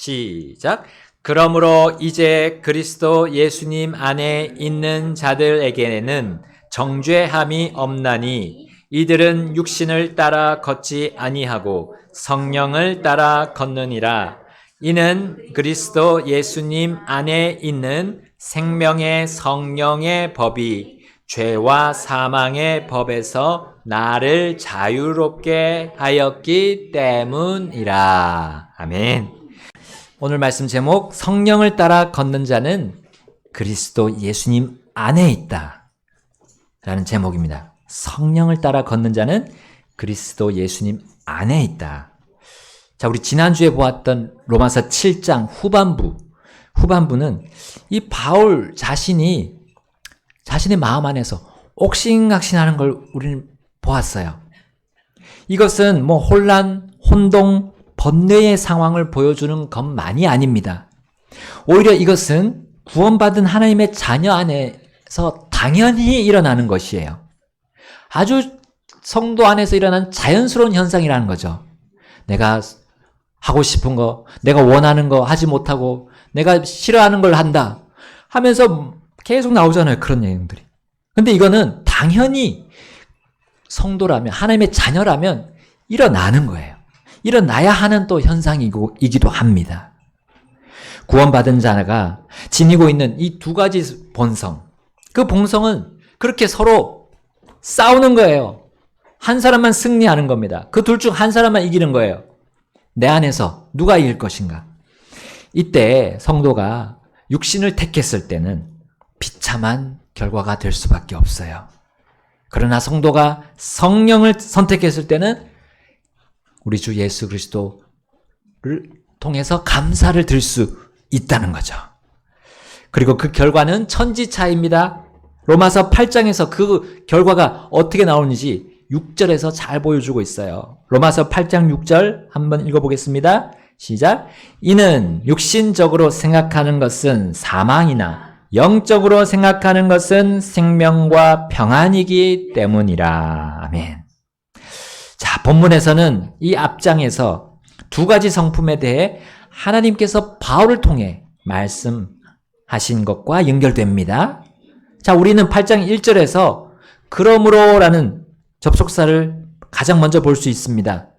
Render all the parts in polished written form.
시작. 그러므로 이제 그리스도 예수님 안에 있는 자들에게는 정죄함이 없나니 이들은 육신을 따라 걷지 아니하고 성령을 따라 걷느니라. 이는 그리스도 예수님 안에 있는 생명의 성령의 법이 죄와 사망의 법에서 나를 자유롭게 하였기 때문이라. 아멘. 오늘 말씀 제목, 성령을 따라 걷는 자는 그리스도 예수님 안에 있다 라는 제목입니다. 성령을 따라 걷는 자는 그리스도 예수님 안에 있다. 자, 우리 지난주에 보았던 로마서 7장 후반부는 이 바울 자신이 자신의 마음 안에서 옥신각신하는 걸 우리는 보았어요. 이것은 혼란, 혼동, 번뇌의 상황을 보여주는 것만이 아닙니다. 오히려 이것은 구원받은 하나님의 자녀 안에서 당연히 일어나는 것이에요. 아주 성도 안에서 일어나는 자연스러운 현상이라는 거죠. 내가 하고 싶은 거, 내가 원하는 거 하지 못하고 내가 싫어하는 걸 한다 하면서 계속 나오잖아요. 그런 내용들이. 근데 이거는 당연히 성도라면, 하나님의 자녀라면 일어나는 거예요. 일어나야 하는 또 현상이기도 합니다. 구원받은 자가 지니고 있는 이 두 가지 본성, 그 본성은 그렇게 서로 싸우는 거예요. 한 사람만 승리하는 겁니다. 그 둘 중 한 사람만 이기는 거예요. 내 안에서 누가 이길 것인가? 이때 성도가 육신을 택했을 때는 비참한 결과가 될 수밖에 없어요. 그러나 성도가 성령을 선택했을 때는 우리 주 예수 그리스도를 통해서 감사를 들 수 있다는 거죠. 그리고 그 결과는 천지차이입니다. 로마서 8장에서 그 결과가 어떻게 나오는지 6절에서 잘 보여주고 있어요. 로마서 8장 6절 한번 읽어보겠습니다. 시작. 이는 육신적으로 생각하는 것은 사망이나 영적으로 생각하는 것은 생명과 평안이기 때문이라. 아멘. 자, 본문에서는 이 앞장에서 두 가지 성품에 대해 하나님께서 바울을 통해 말씀하신 것과 연결됩니다. 자, 우리는 8장 1절에서 그러므로라는 접속사를 가장 먼저 볼 수 있습니다.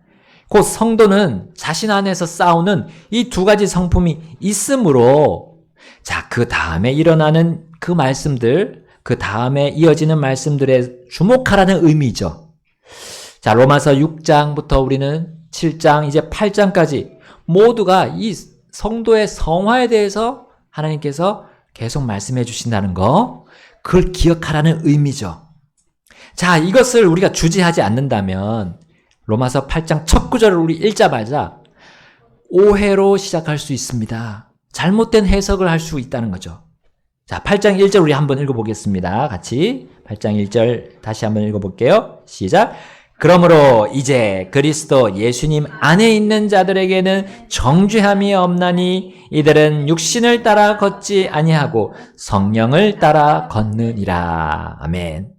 곧 성도는 자신 안에서 싸우는 이 두 가지 성품이 있으므로, 자, 그 다음에 일어나는 그 말씀들, 그 다음에 이어지는 말씀들에 주목하라는 의미죠. 자, 로마서 6장부터 우리는 7장, 이제 8장까지 모두가 이 성도의 성화에 대해서 하나님께서 계속 말씀해 주신다는 거, 그걸 기억하라는 의미죠. 자, 이것을 우리가 주지하지 않는다면 로마서 8장 첫 구절을 우리 읽자마자 오해로 시작할 수 있습니다. 잘못된 해석을 할 수 있다는 거죠. 자, 8장 1절 우리 한번 읽어보겠습니다. 같이 8장 1절 다시 한번 읽어볼게요. 시작. 그러므로 이제 그리스도 예수님 안에 있는 자들에게는 정죄함이 없나니 이들은 육신을 따라 걷지 아니하고 성령을 따라 걷느니라. 아멘.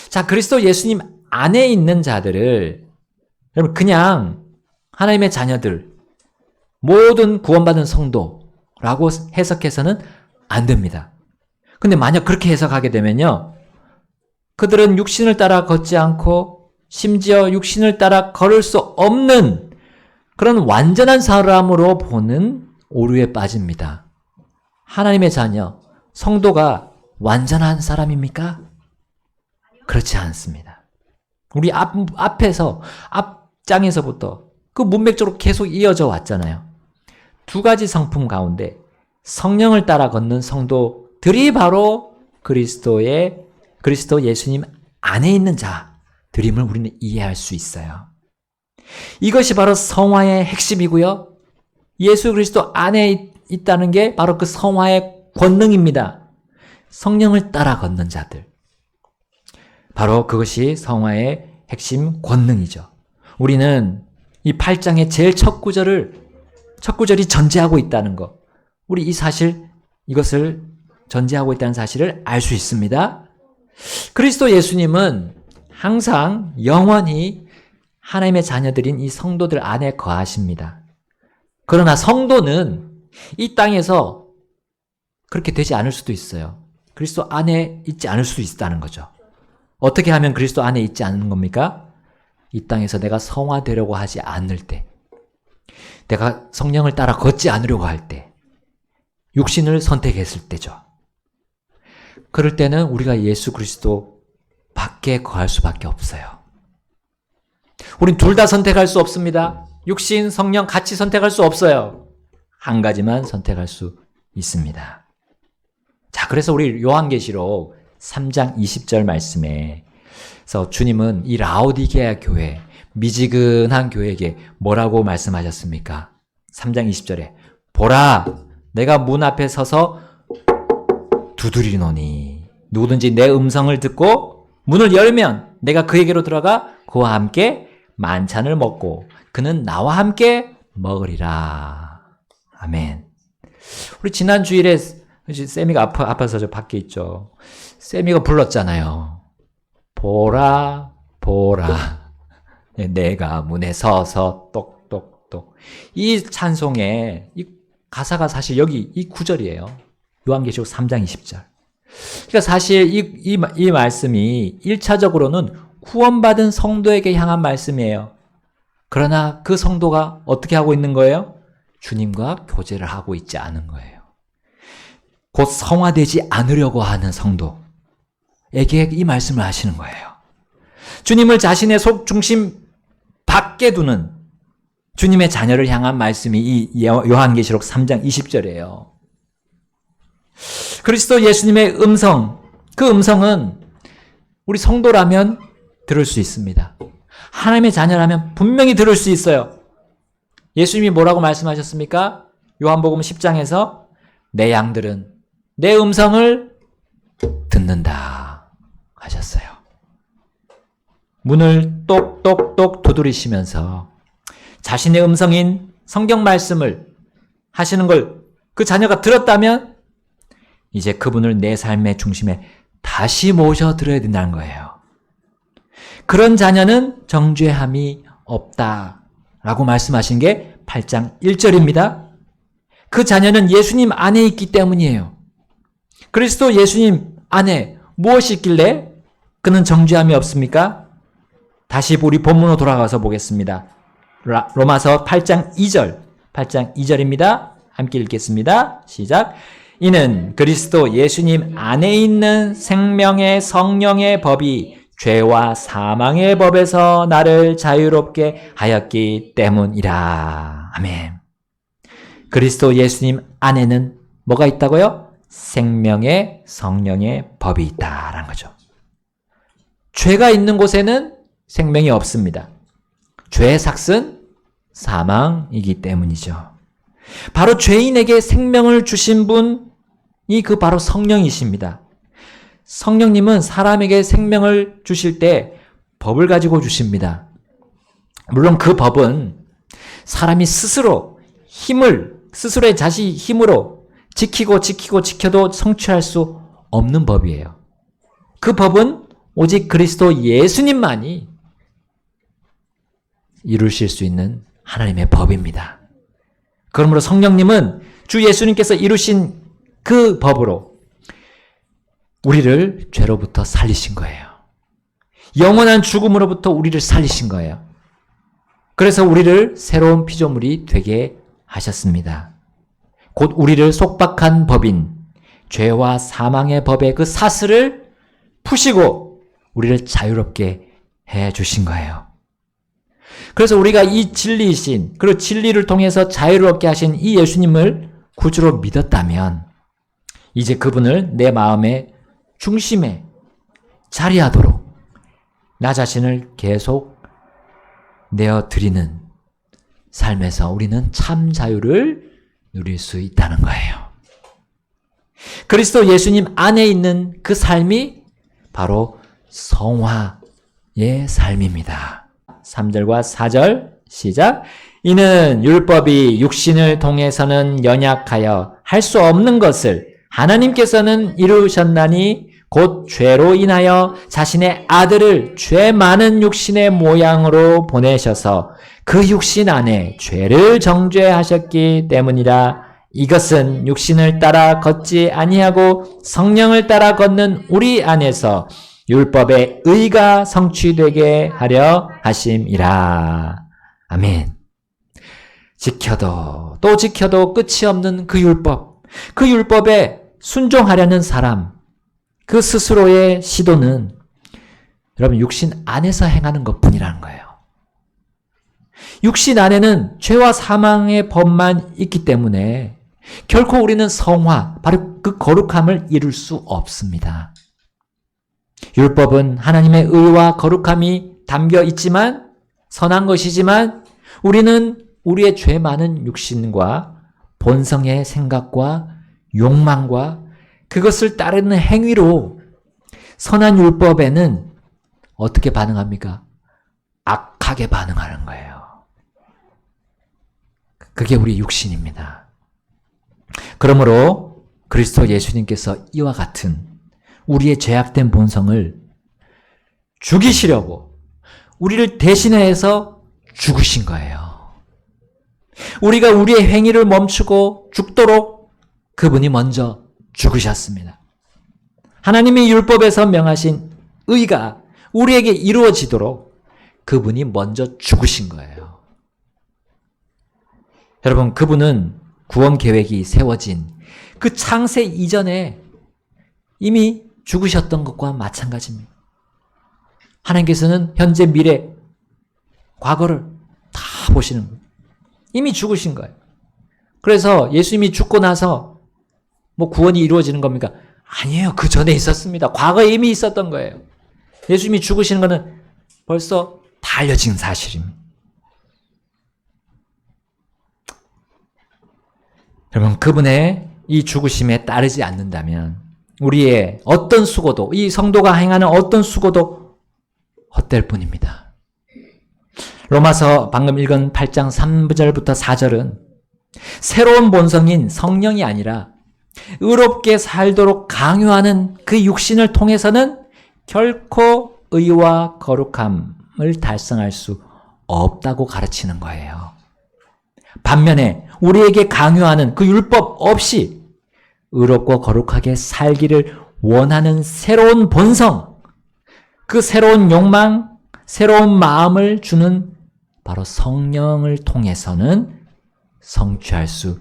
자, 그리스도 예수님 안에 있는 자들을 여러분 그냥 하나님의 자녀들, 모든 구원받은 성도라고 해석해서는 안 됩니다. 근데 만약 그렇게 해석하게 되면요, 그들은 육신을 따라 걷지 않고 심지어 육신을 따라 걸을 수 없는 그런 완전한 사람으로 보는 오류에 빠집니다. 하나님의 자녀, 성도가 완전한 사람입니까? 그렇지 않습니다. 우리 앞장에서부터 그 문맥적으로 계속 이어져 왔잖아요. 두 가지 성품 가운데 성령을 따라 걷는 성도들이 바로 그리스도 예수님 안에 있는 자들임을 우리는 이해할 수 있어요. 이것이 바로 성화의 핵심이고요. 예수 그리스도 안에 있다는 게 바로 그 성화의 권능입니다. 성령을 따라 걷는 자들. 바로 그것이 성화의 핵심 권능이죠. 우리는 이 8장의 제일 첫 구절이 전제하고 있다는 것. 우리 이것을 전제하고 있다는 사실을 알 수 있습니다. 그리스도 예수님은 항상 영원히 하나님의 자녀들인 이 성도들 안에 거하십니다. 그러나 성도는 이 땅에서 그렇게 되지 않을 수도 있어요. 그리스도 안에 있지 않을 수도 있다는 거죠. 어떻게 하면 그리스도 안에 있지 않는 겁니까? 이 땅에서 내가 성화되려고 하지 않을 때, 내가 성령을 따라 걷지 않으려고 할 때, 육신을 선택했을 때죠. 그럴 때는 우리가 예수 그리스도 밖에 거할 수밖에 없어요. 우린 둘 다 선택할 수 없습니다. 육신, 성령 같이 선택할 수 없어요. 한 가지만 선택할 수 있습니다. 자, 그래서 우리 요한계시록 3장 20절 말씀에서 주님은 이 라오디게아 교회, 미지근한 교회에게 뭐라고 말씀하셨습니까? 3장 20절에 보라, 내가 문 앞에 서서 두드리노니 누구든지 내 음성을 듣고 문을 열면 내가 그에게로 들어가 그와 함께 만찬을 먹고 그는 나와 함께 먹으리라. 아멘. 우리 지난 주일에 세미가 아파서 저 밖에 있죠. 세미가 불렀잖아요. 보라 보라 내가 문에 서서 똑똑똑. 이 찬송의 이 가사가 사실 여기 이 구절이에요. 요한계시록 3장 20절. 그러니까 사실 이 말씀이 1차적으로는 구원받은 성도에게 향한 말씀이에요. 그러나 그 성도가 어떻게 하고 있는 거예요? 주님과 교제를 하고 있지 않은 거예요. 곧 성화되지 않으려고 하는 성도에게 이 말씀을 하시는 거예요. 주님을 자신의 속 중심 밖에 두는 주님의 자녀를 향한 말씀이 이 요한계시록 3장 20절이에요. 그리스도 예수님의 음성, 그 음성은 우리 성도라면 들을 수 있습니다. 하나님의 자녀라면 분명히 들을 수 있어요. 예수님이 뭐라고 말씀하셨습니까? 요한복음 10장에서 내 양들은 내 음성을 듣는다 하셨어요. 문을 똑똑똑 두드리시면서 자신의 음성인 성경 말씀을 하시는 걸 그 자녀가 들었다면 이제 그분을 내 삶의 중심에 다시 모셔드려야 된다는 거예요. 그런 자녀는 정죄함이 없다라고 말씀하신 게 8장 1절입니다. 그 자녀는 예수님 안에 있기 때문이에요. 그리스도 예수님 안에 무엇이 있길래 그는 정죄함이 없습니까? 다시 우리 본문으로 돌아가서 보겠습니다. 로마서 8장 2절입니다. 함께 읽겠습니다. 시작. 이는 그리스도 예수님 안에 있는 생명의 성령의 법이 죄와 사망의 법에서 나를 자유롭게 하였기 때문이라. 아멘. 그리스도 예수님 안에는 뭐가 있다고요? 생명의 성령의 법이 있다라는 거죠. 죄가 있는 곳에는 생명이 없습니다. 죄의 삭은 사망이기 때문이죠. 바로 죄인에게 생명을 주신 분이 그 바로 성령이십니다. 성령님은 사람에게 생명을 주실 때 법을 가지고 주십니다. 물론 그 법은 사람이 스스로의 자신의 힘으로 지켜도 성취할 수 없는 법이에요. 그 법은 오직 그리스도 예수님만이 이루실 수 있는 하나님의 법입니다. 그러므로 성령님은 주 예수님께서 이루신 그 법으로 우리를 죄로부터 살리신 거예요. 영원한 죽음으로부터 우리를 살리신 거예요. 그래서 우리를 새로운 피조물이 되게 하셨습니다. 곧 우리를 속박한 법인 죄와 사망의 법의 그 사슬을 푸시고 우리를 자유롭게 해 주신 거예요. 그래서 우리가 이 진리이신, 그리고 진리를 통해서 자유롭게 하신 이 예수님을 구주로 믿었다면 이제 그분을 내 마음의 중심에 자리하도록 나 자신을 계속 내어드리는 삶에서 우리는 참 자유를 누릴 수 있다는 거예요. 그리스도 예수님 안에 있는 그 삶이 바로 성화의 삶입니다. 3절과 4절 시작. 이는 율법이 육신을 통해서는 연약하여 할 수 없는 것을 하나님께서는 이루셨나니 곧 죄로 인하여 자신의 아들을 죄 많은 육신의 모양으로 보내셔서 그 육신 안에 죄를 정죄하셨기 때문이라. 이것은 육신을 따라 걷지 아니하고 성령을 따라 걷는 우리 안에서 율법의 의가 성취되게 하려 하심이라. 아멘. 지켜도 또 지켜도 끝이 없는 그 율법, 그 율법에 순종하려는 사람, 그 스스로의 시도는 여러분 육신 안에서 행하는 것뿐이라는 거예요. 육신 안에는 죄와 사망의 법만 있기 때문에 결코 우리는 성화, 바로 그 거룩함을 이룰 수 없습니다. 율법은 하나님의 의와 거룩함이 담겨 있지만, 선한 것이지만 우리는 우리의 죄 많은 육신과 본성의 생각과 욕망과 그것을 따르는 행위로 선한 율법에는 어떻게 반응합니까? 악하게 반응하는 거예요. 그게 우리 육신입니다. 그러므로 그리스도 예수님께서 이와 같은 우리의 죄악된 본성을 죽이시려고 우리를 대신해서 죽으신 거예요. 우리가 우리의 행위를 멈추고 죽도록 그분이 먼저 죽으셨습니다. 하나님의 율법에서 명하신 의가 우리에게 이루어지도록 그분이 먼저 죽으신 거예요. 여러분, 그분은 구원 계획이 세워진 그 창세 이전에 이미 죽으셨던 것과 마찬가지입니다. 하나님께서는 현재, 미래, 과거를 다 보시는 거예요. 이미 죽으신 거예요. 그래서 예수님이 죽고 나서 뭐 구원이 이루어지는 겁니까? 아니에요. 그 전에 있었습니다. 과거에 이미 있었던 거예요. 예수님이 죽으시는 것은 벌써 다 알려진 사실입니다. 여러분, 그분의 이 죽으심에 따르지 않는다면 우리의 어떤 수고도, 이 성도가 행하는 어떤 수고도 헛될 뿐입니다. 로마서 방금 읽은 8장 3절부터 4절은 새로운 본성인 성령이 아니라 의롭게 살도록 강요하는 그 육신을 통해서는 결코 의와 거룩함을 달성할 수 없다고 가르치는 거예요. 반면에 우리에게 강요하는 그 율법 없이 의롭고 거룩하게 살기를 원하는 새로운 본성, 그 새로운 욕망, 새로운 마음을 주는 바로 성령을 통해서는 성취할 수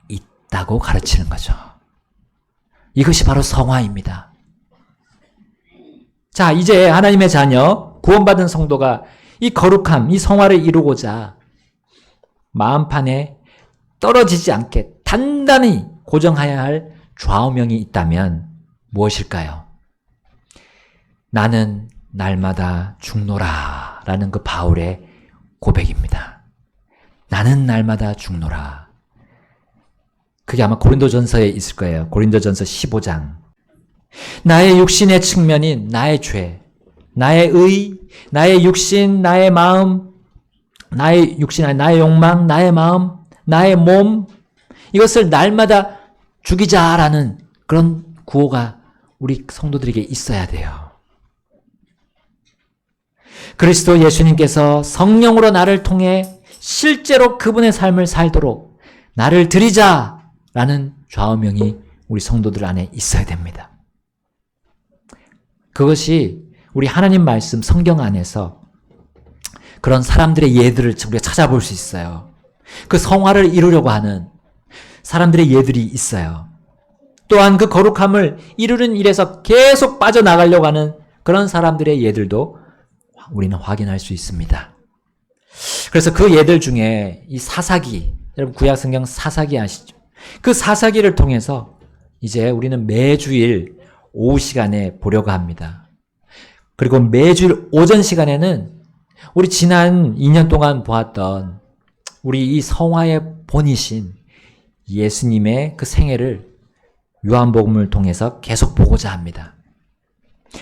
있다고 가르치는 거죠. 이것이 바로 성화입니다. 자, 이제 하나님의 자녀, 구원받은 성도가 이 거룩함, 이 성화를 이루고자 마음판에 떨어지지 않게 단단히 고정해야 할 좌우명이 있다면 무엇일까요? 나는 날마다 죽노라 라는 그 바울의 고백입니다. 나는 날마다 죽노라. 그게 아마 고린도전서에 있을 거예요. 고린도전서 15장. 나의 육신의 측면인 나의 죄, 나의 의, 나의 육신, 나의 마음, 나의 육신, 나의 욕망, 나의 마음, 나의 몸, 이것을 날마다 죽이자라는 그런 구호가 우리 성도들에게 있어야 돼요. 그리스도 예수님께서 성령으로 나를 통해 실제로 그분의 삶을 살도록 나를 드리자라는 좌우명이 우리 성도들 안에 있어야 됩니다. 그것이 우리 하나님 말씀 성경 안에서 그런 사람들의 예들을 우리가 찾아볼 수 있어요. 그 성화를 이루려고 하는 사람들의 예들이 있어요. 또한 그 거룩함을 이루는 일에서 계속 빠져나가려고 하는 그런 사람들의 예들도 우리는 확인할 수 있습니다. 그래서 그 예들 중에 이 사사기, 여러분 구약성경 사사기 아시죠? 그 사사기를 통해서 이제 우리는 매주일 오후 시간에 보려고 합니다. 그리고 매주일 오전 시간에는 우리 지난 2년 동안 보았던 우리 이 성화의 본이신 예수님의 그 생애를 요한복음을 통해서 계속 보고자 합니다.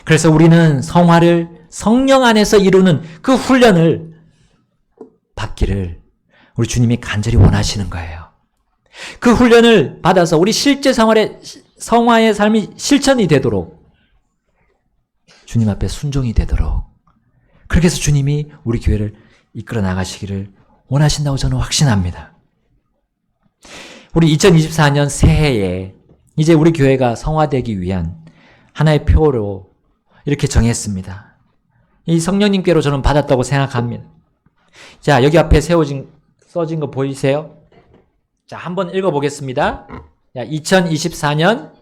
그래서 우리는 성화를 성령 안에서 이루는 그 훈련을 받기를 우리 주님이 간절히 원하시는 거예요. 그 훈련을 받아서 우리 실제 생활의 성화의 삶이 실천이 되도록 주님 앞에 순종이 되도록 그렇게 해서 주님이 우리 교회를 이끌어 나가시기를 원하신다고 저는 확신합니다. 우리 2024년 새해에 이제 우리 교회가 성화되기 위한 하나의 표로 이렇게 정했습니다. 이 성령님께로 저는 받았다고 생각합니다. 자, 여기 앞에 써진 거 보이세요? 자, 한번 읽어보겠습니다. 자, 2024년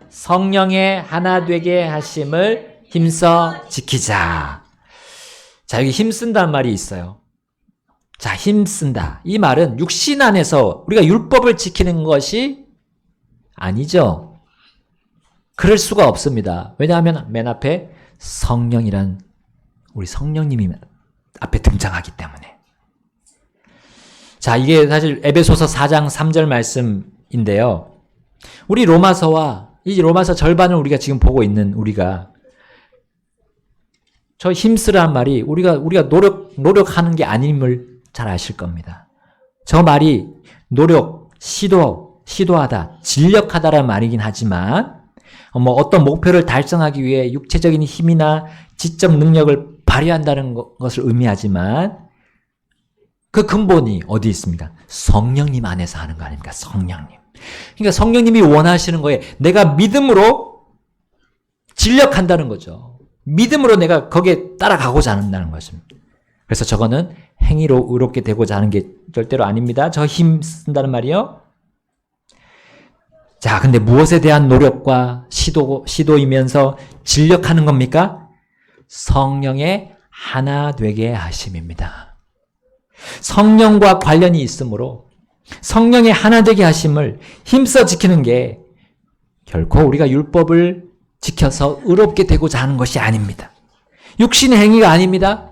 성령의 하나 되게 하심을 힘써 지키자. 자, 여기 힘쓴다는 말이 있어요. 자, 힘쓴다. 이 말은 육신 안에서 우리가 율법을 지키는 것이 아니죠. 그럴 수가 없습니다. 왜냐하면 맨 앞에 성령이란 우리 성령님이 앞에 등장하기 때문에. 자, 이게 사실 에베소서 4장 3절 말씀인데요. 우리 로마서와 이 로마서 절반을 우리가 지금 보고 있는 우리가 저 힘쓰라는 말이 우리가 노력하는 게 아님을 잘 아실 겁니다. 저 말이 노력, 시도하다, 진력하다라는 말이긴 하지만 어떤 목표를 달성하기 위해 육체적인 힘이나 지적 능력을 발휘한다는 것을 의미하지만 그 근본이 어디 있습니까? 성령님 안에서 하는 거 아닙니까? 성령님. 그러니까 성령님이 원하시는 거에 내가 믿음으로 진력한다는 거죠. 믿음으로 내가 거기에 따라가고자 한다는 것입니다. 그래서 저거는 행위로 의롭게 되고자 하는 게 절대로 아닙니다. 저 힘 쓴다는 말이요. 자, 근데 무엇에 대한 노력과 시도이면서 진력하는 겁니까? 성령의 하나 되게 하심입니다. 성령과 관련이 있으므로 성령의 하나 되게 하심을 힘써 지키는 게 결코 우리가 율법을 지켜서 의롭게 되고자 하는 것이 아닙니다. 육신의 행위가 아닙니다.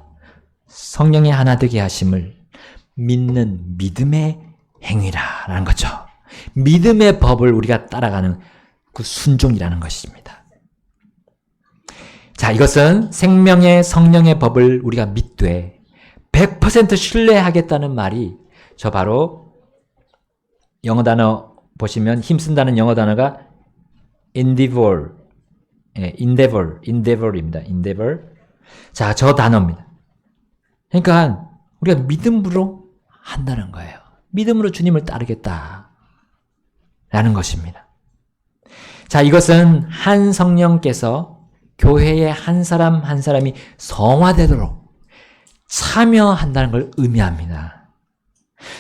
성령의 하나 되게 하심을 믿는 믿음의 행위라는 거죠. 믿음의 법을 우리가 따라가는 그 순종이라는 것입니다. 자, 이것은 생명의 성령의 법을 우리가 믿되 100% 신뢰하겠다는 말이 저 바로 영어 단어 보시면 힘쓴다는 영어 단어가 endeavor입니다. endeavor. 자, 저 단어입니다. 그러니까 우리가 믿음으로 한다는 거예요. 믿음으로 주님을 따르겠다. 라는 것입니다. 자, 이것은 한 성령께서 교회의 한 사람 한 사람이 성화되도록 참여한다는 걸 의미합니다.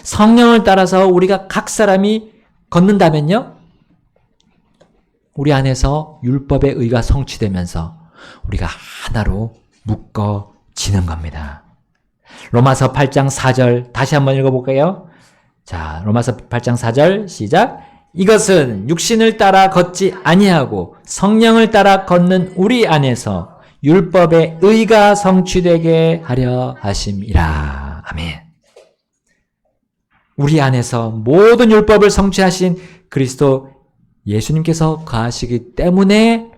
성령을 따라서 우리가 각 사람이 걷는다면요, 우리 안에서 율법의 의가 성취되면서 우리가 하나로 묶어지는 겁니다. 로마서 8장 4절 다시 한번 읽어볼까요? 자, 로마서 8장 4절 시작. 이것은 육신을 따라 걷지 아니하고 성령을 따라 걷는 우리 안에서 율법의 의가 성취되게 하려 하심이라. 아멘. 우리 안에서 모든 율법을 성취하신 그리스도 예수님께서 거하시기 때문에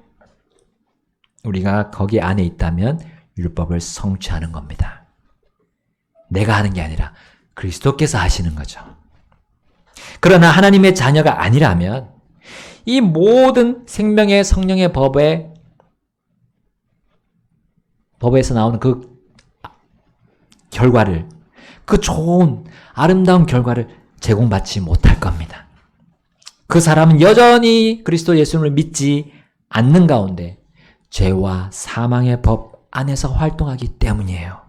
우리가 거기 안에 있다면 율법을 성취하는 겁니다. 내가 하는 게 아니라 그리스도께서 하시는 거죠. 그러나 하나님의 자녀가 아니라면 이 모든 생명의 성령의 법에서 나오는 그 결과를, 그 좋은 아름다운 결과를 제공받지 못할 겁니다. 그 사람은 여전히 그리스도 예수님을 믿지 않는 가운데 죄와 사망의 법 안에서 활동하기 때문이에요.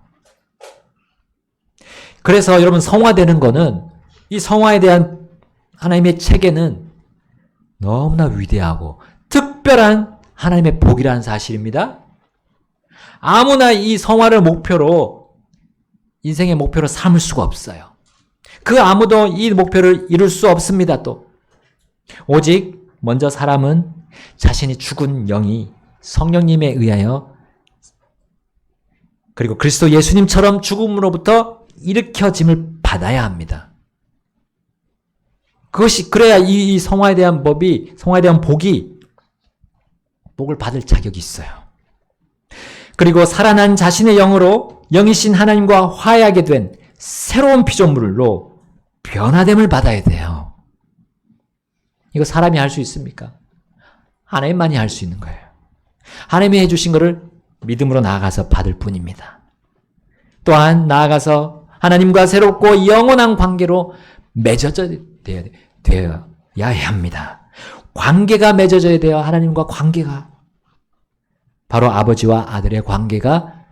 그래서 여러분, 성화되는 거는, 이 성화에 대한 하나님의 체계는 너무나 위대하고 특별한 하나님의 복이라는 사실입니다. 아무나 이 성화를 목표로, 인생의 목표로 삼을 수가 없어요. 그 아무도 이 목표를 이룰 수 없습니다. 또 오직 먼저 사람은 자신이 죽은 영이 성령님에 의하여, 그리고 그리스도 예수님처럼 죽음으로부터 일으켜짐을 받아야 합니다. 그래야 이 성화에 대한 성화에 대한 복을 받을 자격이 있어요. 그리고 살아난 자신의 영으로 영이신 하나님과 화해하게 된 새로운 피조물로 변화됨을 받아야 돼요. 이거 사람이 할 수 있습니까? 하나님만이 할 수 있는 거예요. 하나님이 해주신 거를 믿음으로 나아가서 받을 뿐입니다. 또한 나아가서 하나님과 새롭고 영원한 관계로 맺어져야 합니다. 관계가 맺어져야 돼요. 하나님과 관계가. 바로 아버지와 아들의 관계가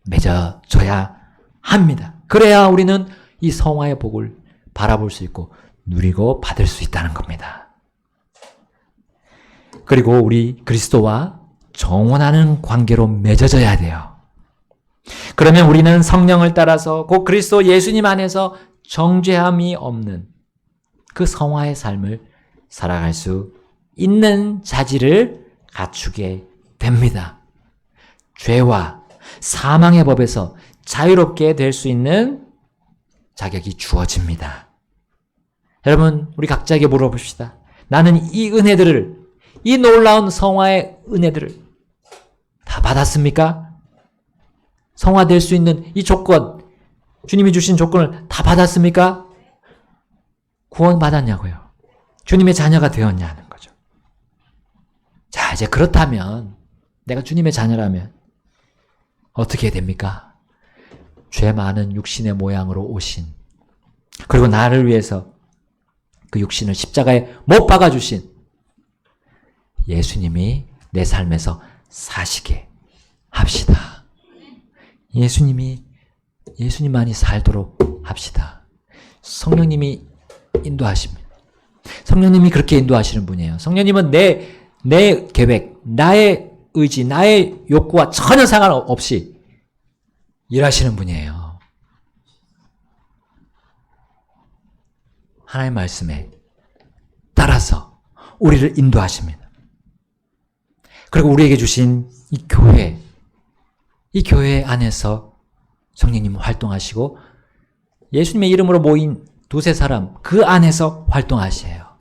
맺어져야 합니다. 그래야 우리는 이 성화의 복을 바라볼 수 있고 누리고 받을 수 있다는 겁니다. 그리고 우리 그리스도와 정원하는 관계로 맺어져야 돼요. 그러면 우리는 성령을 따라서 곧 그리스도 예수님 안에서 정죄함이 없는 그 성화의 삶을 살아갈 수 있는 자질을 갖추게 됩니다. 죄와 사망의 법에서 자유롭게 될 수 있는 자격이 주어집니다. 여러분, 우리 각자에게 물어봅시다. 나는 이 은혜들을, 이 놀라운 성화의 은혜들을 다 받았습니까? 성화될 수 있는 이 조건, 주님이 주신 조건을 다 받았습니까? 구원받았냐고요? 주님의 자녀가 되었냐는 거죠. 자, 이제 그렇다면 내가 주님의 자녀라면 어떻게 됩니까? 죄 많은 육신의 모양으로 오신, 그리고 나를 위해서 그 육신을 십자가에 못 박아주신 예수님이 내 삶에서 사시게 합시다. 예수님만이 살도록 합시다. 성령님이 인도하십니다. 성령님이 그렇게 인도하시는 분이에요. 성령님은 내 계획, 나의 의지, 나의 욕구와 전혀 상관없이 일하시는 분이에요. 하나님의 말씀에 따라서 우리를 인도하십니다. 그리고 우리에게 주신 이 교회 안에서 성령님은 활동하시고 예수님의 이름으로 모인 두세 사람 그 안에서 활동하셔요.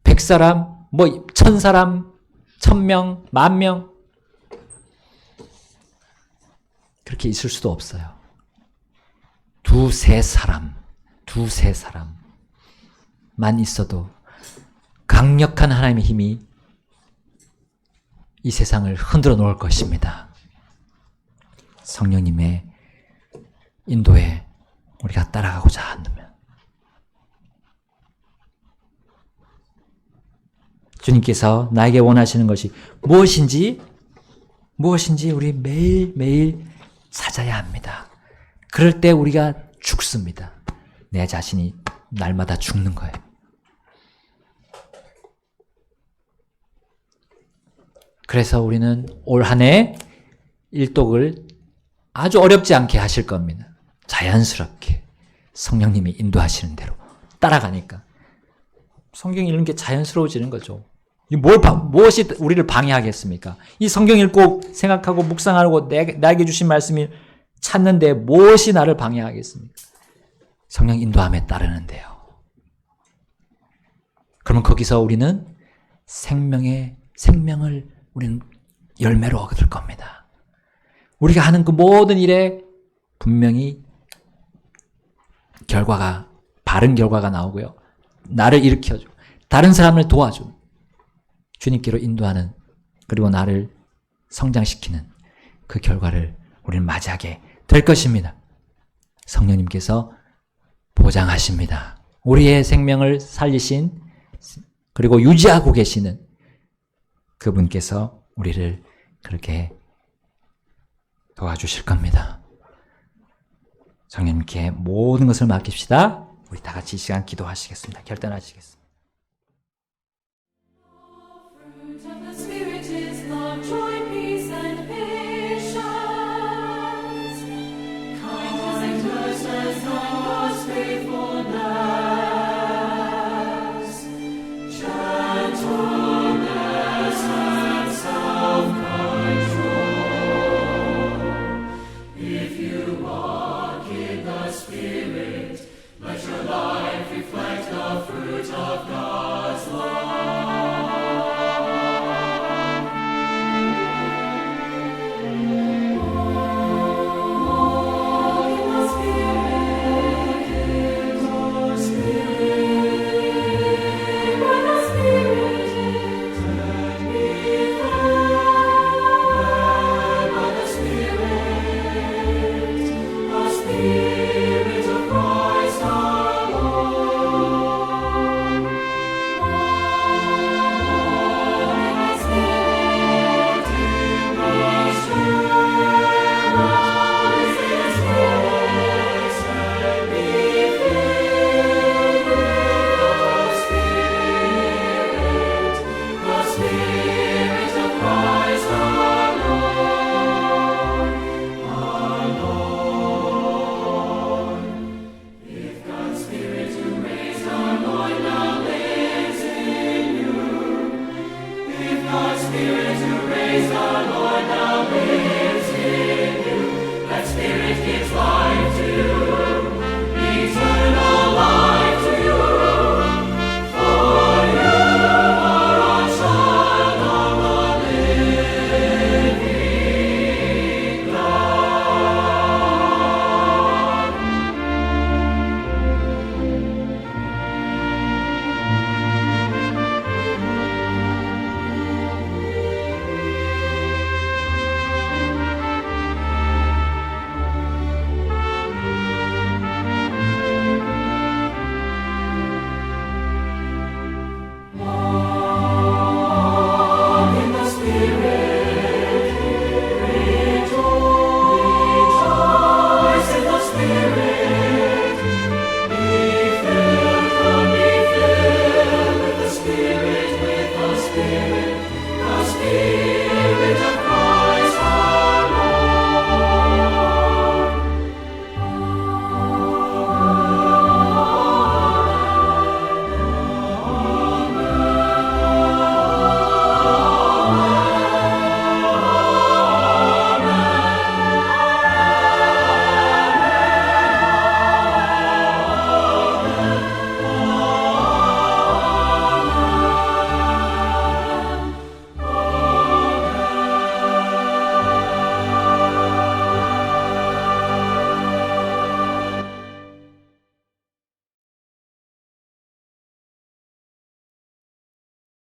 100사람, 1000사람, 1000명, 10,000명 그렇게 있을 수도 없어요. 두세 사람만 있어도 강력한 하나님의 힘이 이 세상을 흔들어 놓을 것입니다. 성령님의 인도에 우리가 따라가고자 한다면 주님께서 나에게 원하시는 것이 무엇인지 우리 매일매일 찾아야 합니다. 그럴 때 우리가 죽습니다. 내 자신이 날마다 죽는 거예요. 그래서 우리는 올 한 해 일독을 아주 어렵지 않게 하실 겁니다. 자연스럽게 성령님이 인도하시는 대로 따라가니까 성경 읽는 게 자연스러워지는 거죠. 무엇이 우리를 방해하겠습니까? 이 성경 읽고 생각하고 묵상하고 나에게 주신 말씀을 찾는데 무엇이 나를 방해하겠습니까? 성령 인도함에 따르는데요. 그러면 거기서 우리는 생명을 우리는 열매로 얻을 겁니다. 우리가 하는 그 모든 일에 분명히 바른 결과가 나오고요. 나를 일으켜줘. 다른 사람을 도와줘. 주님께로 인도하는, 그리고 나를 성장시키는 그 결과를 우리는 맞이하게 될 것입니다. 성령님께서 보장하십니다. 우리의 생명을 살리신, 그리고 유지하고 계시는 그분께서 우리를 그렇게 도와주실 겁니다. 성령님께 모든 것을 맡깁시다. 우리 다 같이 이 시간 기도하시겠습니다. 결단하시겠습니다. Let your life reflect the fruit of God.